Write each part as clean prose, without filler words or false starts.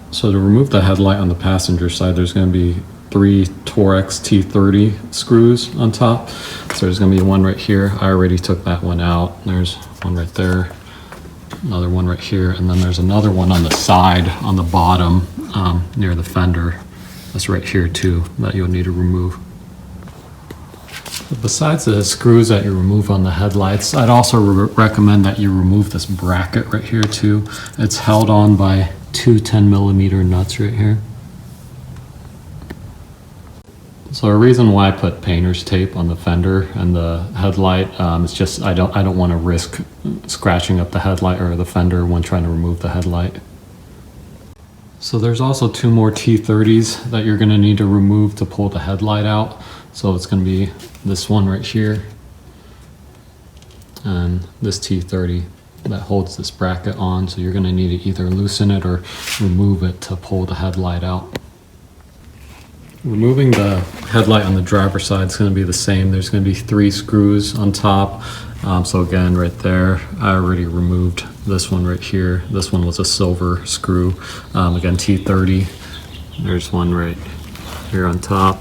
So to remove the headlight on the passenger side, there's going to be 3 Torex T30 screws on top. So there's going to be one right here. I already took that one out. There's one right there, another one right here, and then there's another one on the side on the bottom near the fender. That's right here too, that you'll need to remove. But besides the screws that you remove on the headlights, I'd also recommend that you remove this bracket right here too. It's held on by 2 10mm nuts right here. So a reason why I put painter's tape on the fender and the headlight is just I don't want to risk scratching up the headlight or the fender when trying to remove the headlight. So there's also 2 more T30s that you're going to need to remove to pull the headlight out. So it's going to be this one right here and this T30 that holds this bracket on. So you're going to need to either loosen it or remove it to pull the headlight out. Removing the headlight on the driver's side is going to be the same. There's going to be 3 screws on top. So again, right there, I already removed this one right here. This one was a silver screw. Again, T30. There's one right here on top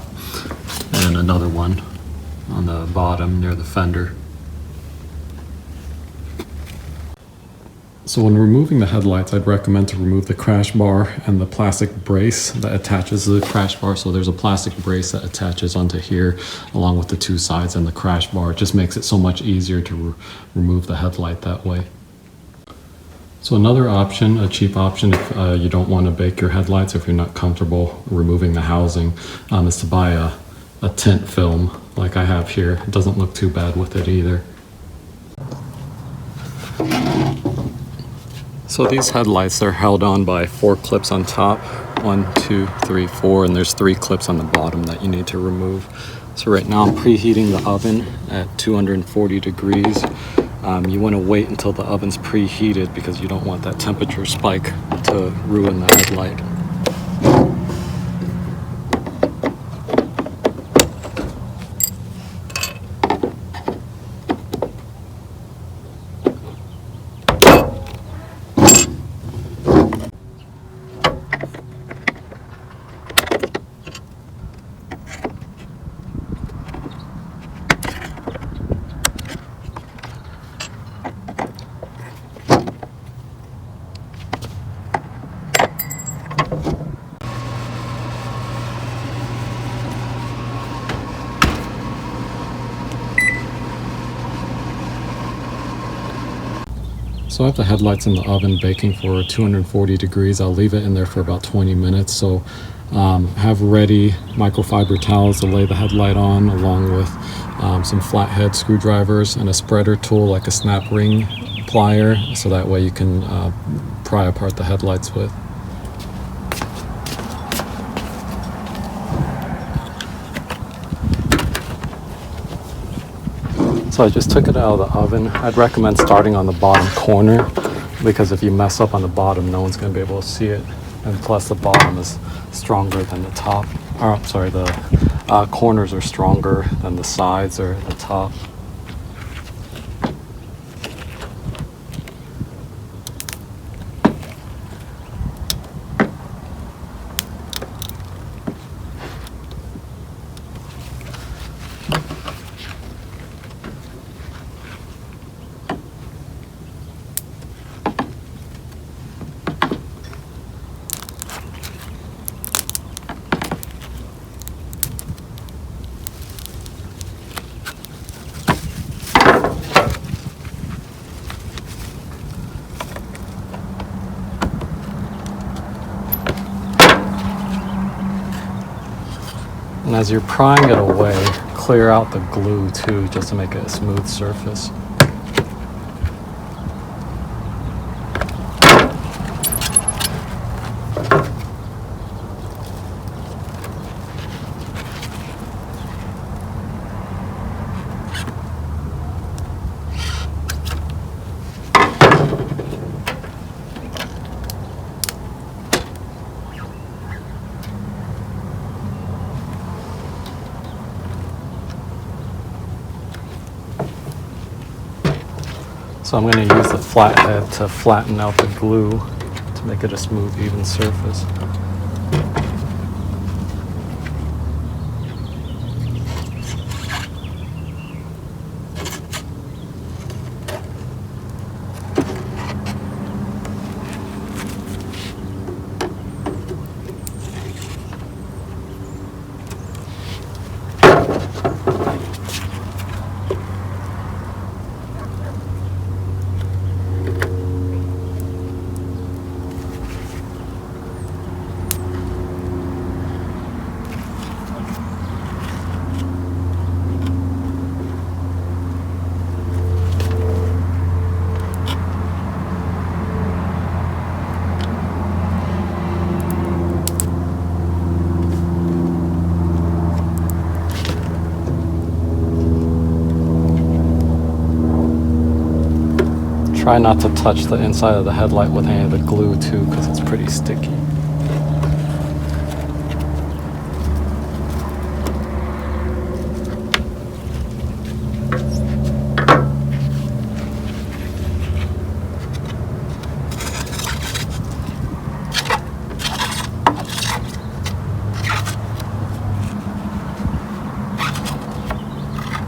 and another one on the bottom near the fender. So when removing the headlights, I'd recommend to remove the crash bar and the plastic brace that attaches to the crash bar. So there's a plastic brace that attaches onto here along with the 2 sides and the crash bar. It just makes it so much easier to remove the headlight that way. So another option, a cheap option if you don't want to bake your headlights, if you're not comfortable removing the housing, is to buy a tint film like I have here. It doesn't look too bad with it either. So these headlights, they're held on by 4 clips on top. 1, 2, 3, 4, and there's 3 clips on the bottom that you need to remove. So right now I'm preheating the oven at 240 degrees. You want to wait until the oven's preheated because you don't want that temperature spike to ruin the headlight. So I have the headlights in the oven baking for 240 degrees. I'll leave it in there for about 20 minutes. So have ready microfiber towels to lay the headlight on, along with some flathead screwdrivers and a spreader tool like a snap ring plier, so that way you can pry apart the headlights with. So I just took it out of the oven. I'd recommend starting on the bottom corner because if you mess up on the bottom, no one's going to be able to see it. And plus the bottom is stronger than the top. Or, I'm sorry, the corners are stronger than the sides or the top. And as you're prying it away, clear out the glue too, just to make it a smooth surface. So I'm going to use the flathead to flatten out the glue to make it a smooth, even surface. Try not to touch the inside of the headlight with any of the glue too, because it's pretty sticky.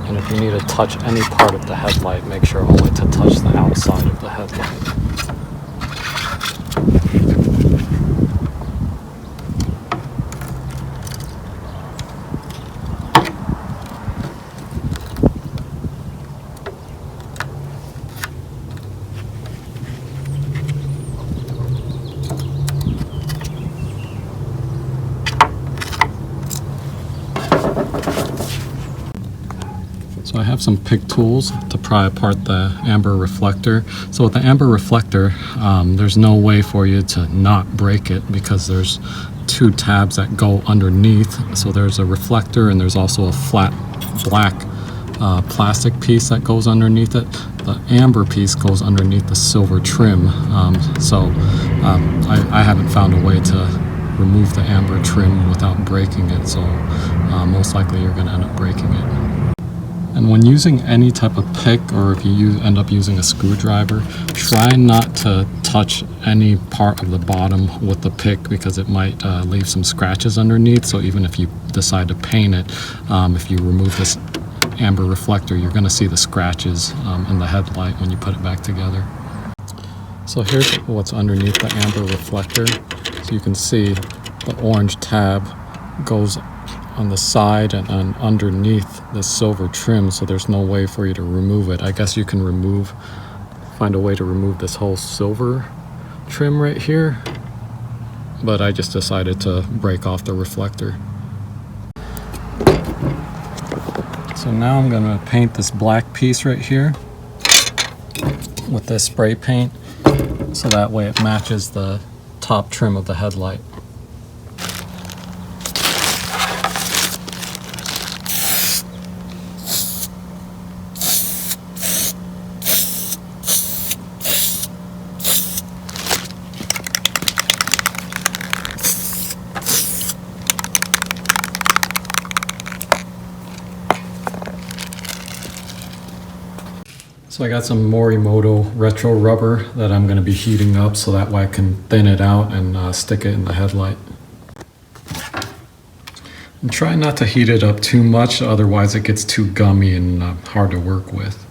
And if you need to touch any part of the headlight, make sure only to touch the outside of the headlight. So I have some pick tools to pry apart the amber reflector. So with the amber reflector, there's no way for you to not break it because there's two tabs that go underneath. So there's a reflector and there's also a flat black plastic piece that goes underneath it. The amber piece goes underneath the silver trim. I haven't found a way to remove the amber trim without breaking it. So most likely you're going to end up breaking it. And when using any type of pick, or if you end up using a screwdriver, try not to touch any part of the bottom with the pick because it might leave some scratches underneath. So even if you decide to paint it, if you remove this amber reflector, you're going to see the scratches in the headlight when you put it back together. So here's what's underneath the amber reflector. So you can see the orange tab goes on the side and underneath the silver trim, so there's no way for you to remove it. I guess you can find a way to remove this whole silver trim right here, but I just decided to break off the reflector. So now I'm going to paint this black piece right here with this spray paint, so that way it matches the top trim of the headlight. So I got some Morimoto RetroRubber that I'm going to be heating up so that way I can thin it out and stick it in the headlight. And try not to heat it up too much, otherwise it gets too gummy and hard to work with.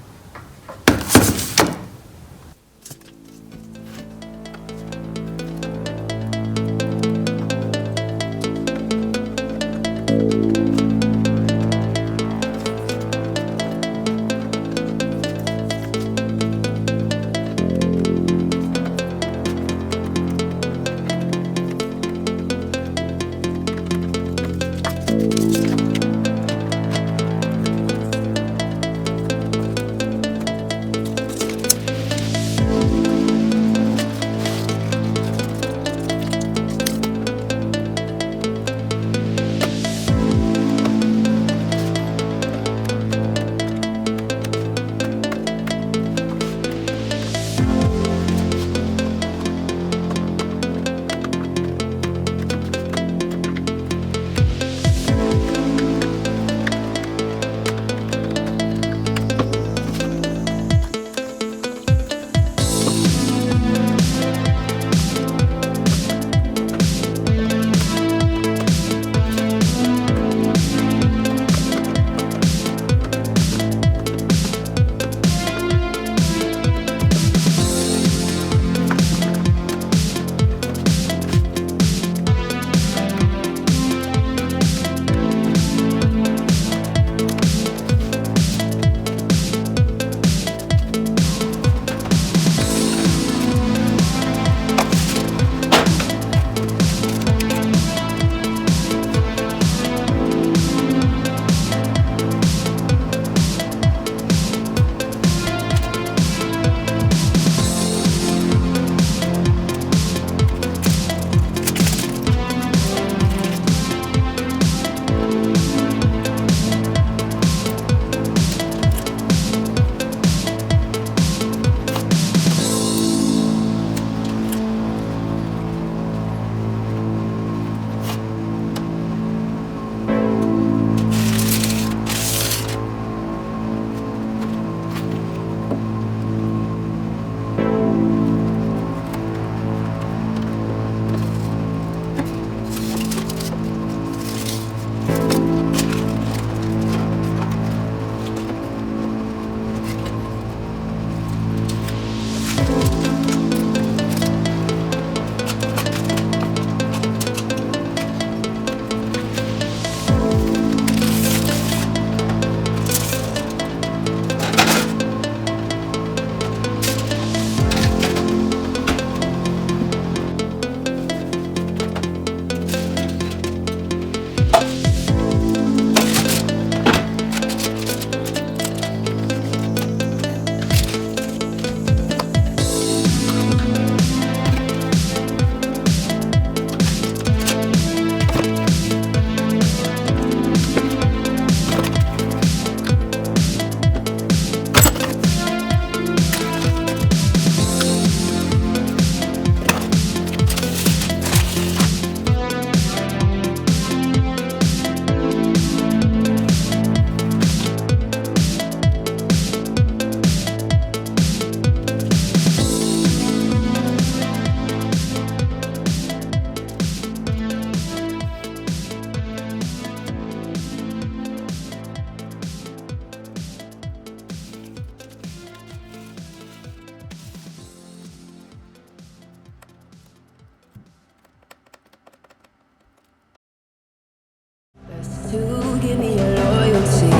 To give me your loyalty,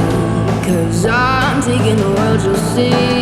'cause I'm taking the world, you'll see.